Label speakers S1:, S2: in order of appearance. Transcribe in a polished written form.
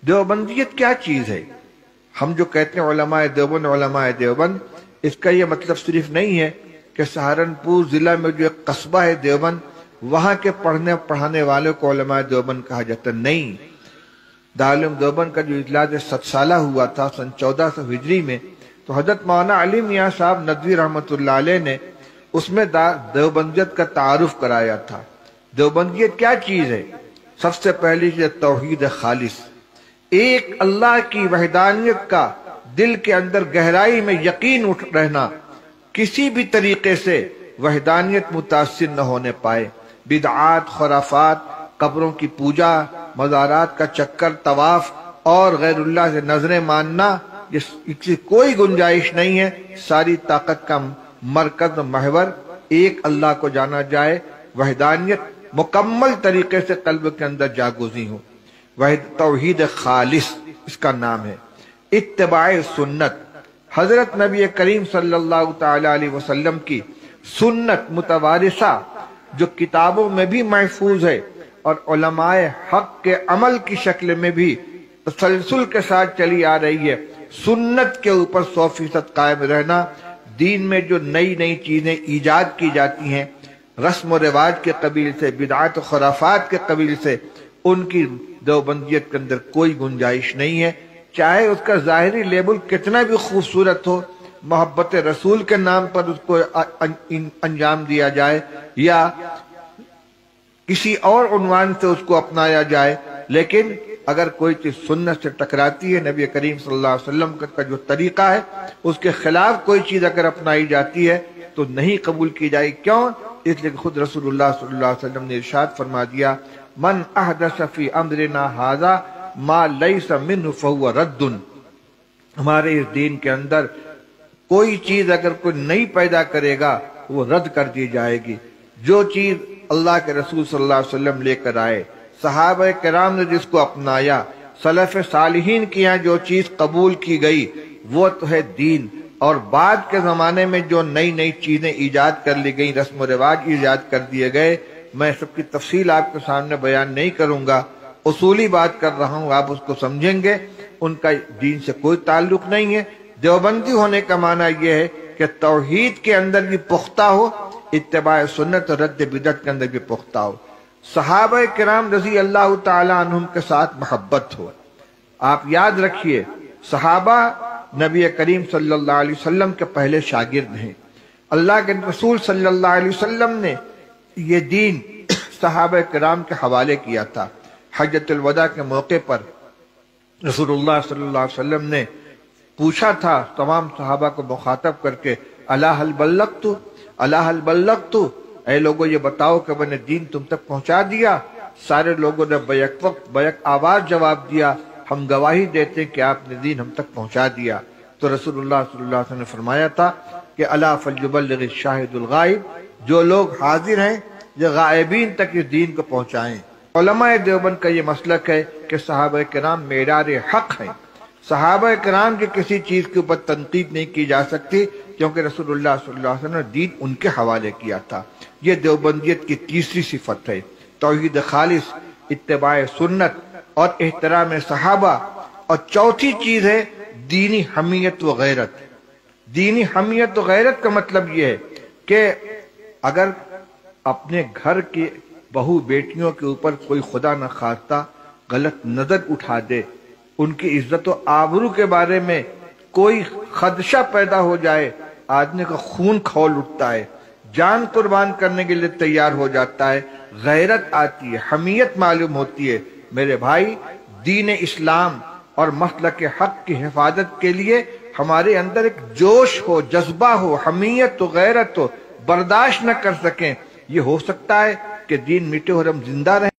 S1: دیوبندیت کیا چیز ہے؟ ہم جو کہتے ہیں علماء دیوبند، اس کا یہ مطلب صرف نہیں ہے کہ سہارنپور ضلع میں جو ایک قصبہ ہے دیوبند، وہاں کے پڑھانے والوں کو علماء دیوبند کہا جاتا نہیں۔ دارالعلوم دیوبند کا جو اجلاس 7 سالہ ہوا تھا سن 1400 ہجری میں، تو حضرت مولانا علی میاں صاحب ندوی رحمۃ اللہ علیہ نے اس میں دیوبندیت کا تعارف کرایا تھا۔ دیوبندیت کیا چیز ہے؟ سب سے پہلی چیز توحید خالص، ایک اللہ کی وحدانیت کا دل کے اندر گہرائی میں یقین اٹھ رہنا، کسی بھی طریقے سے وحدانیت متاثر نہ ہونے پائے۔ بدعات، خرافات، قبروں کی پوجا، مزارات کا چکر، طواف اور غیر اللہ سے نظریں ماننا، اس کی کوئی گنجائش نہیں ہے۔ ساری طاقت کا مرکز و محور ایک اللہ کو جانا جائے، وحدانیت مکمل طریقے سے قلب کے اندر جاگوزی ہو۔ توحید خالص اس کا نام ہے۔ اتباع سنت، حضرت نبی کریم صلی اللہ تعالی علیہ وسلم کی سنت متوارثہ جو کتابوں میں بھی محفوظ ہے اور علماء حق کے عمل کی شکل میں بھی تسلسل کے ساتھ چلی آ رہی ہے۔ سنت کے اوپر 100% قائم رہنا۔ دین میں جو نئی نئی چیزیں ایجاد کی جاتی ہیں رسم و رواج کے قبیل سے، بدعات و خرافات کے قبیل سے، ان کی دیوبندیت کے اندر کوئی گنجائش نہیں ہے، چاہے اس کا ظاہری لیبل کتنا بھی خوبصورت ہو، محبت رسول کے نام پر اس کو انجام دیا جائے یا کسی اور عنوان سے اس کو اپنایا جائے، لیکن اگر کوئی چیز سنت سے ٹکراتی ہے، نبی کریم صلی اللہ علیہ وسلم کا جو طریقہ ہے اس کے خلاف کوئی چیز اگر اپنائی جاتی ہے تو نہیں قبول کی جائے۔ کیوں؟ اس لیے خود رسول اللہ صلی اللہ علیہ وسلم نے ارشاد فرما دیا، من احدث فی امرنا ھذا ما لیس منہ فہو رد۔ ہمارے اس دین کے اندر کوئی چیز اگر کوئی نئی پیدا کرے گا وہ رد کر دی جائے گی۔ جو چیز اللہ کے رسول صلی اللہ علیہ وسلم لے کر آئے، صحابہ کرام نے جس کو اپنایا، سلف صالحین کی یہاں جو چیز قبول کی گئی وہ تو ہے دین۔ اور بعد کے زمانے میں جو نئی نئی چیزیں ایجاد کر لی گئیں، رسم و رواج ایجاد کر دیے گئے، میں سب کی تفصیل آپ کے سامنے بیان نہیں کروں گا، اصولی بات کر رہا ہوں، آپ اس کو سمجھیں گے، ان کا دین سے کوئی تعلق نہیں ہے۔ دیوبندی ہونے کا معنی یہ ہے کہ توحید کے اندر بھی پختہ ہو، اتباع سنت اور رد بدعت کے اندر بھی پختہ ہو، صحابہ کرام رضی اللہ تعالی عنہم کے ساتھ محبت ہو۔ آپ یاد رکھیے، صحابہ نبی کریم صلی اللہ علیہ وسلم کے پہلے شاگرد ہیں۔ اللہ کے رسول صلی اللہ علیہ وسلم نے یہ دین صحابہ کرام کے حوالے کیا تھا۔ حجۃ الوداع کے موقع پر رسول اللہ صلی اللہ علیہ وسلم نے پوچھا تھا تمام صحابہ کو مخاطب کر کے، الا هل بلغت، الا هل بلغت، اے لوگوں یہ بتاؤ کہ میں نے دین تم تک پہنچا دیا؟ سارے لوگوں نے بیک وقت بیک آواز جواب دیا، ہم گواہی دیتے کہ آپ نے دین ہم تک پہنچا دیا۔ تو رسول اللہ صلی اللہ علیہ وسلم نے فرمایا تھا کہ الا فلیبلغ الشاہد الغائب، جو لوگ حاضر ہیں یہ غائبین تک اس دین کو پہنچائیں۔ علماء دیوبند کا یہ مسلک ہے کہ صحابہ کرام معیار حق ہیں، صحابہ کرام کی کسی چیز کے اوپر تنقید نہیں کی جا سکتی، کیونکہ رسول اللہ صلی اللہ علیہ وسلم نے دین ان کے حوالے کیا تھا۔ یہ دیوبندیت کی تیسری صفت ہے، توحید خالص، اتباع سنت اور احترام صحابہ۔ اور چوتھی چیز ہے دینی حمیت و غیرت۔ دینی حمیت و غیرت کا مطلب یہ ہے کہ اگر اپنے گھر کی بہو بیٹیوں کے اوپر کوئی خدا نہ خواستہ غلط نظر اٹھا دے، ان کی عزت و آبرو کے بارے میں کوئی خدشہ پیدا ہو جائے، آدمی کا خون کھول اٹھتا ہے، جان قربان کرنے کے لیے تیار ہو جاتا ہے، غیرت آتی ہے، حمیت معلوم ہوتی ہے۔ میرے بھائی، دین اسلام اور مسلک حق کی حفاظت کے لیے ہمارے اندر ایک جوش ہو، جذبہ ہو، حمیت و غیرت ہو، برداشت نہ کر سکیں، یہ ہو سکتا ہے کہ دین مٹے اور ہم زندہ رہیں۔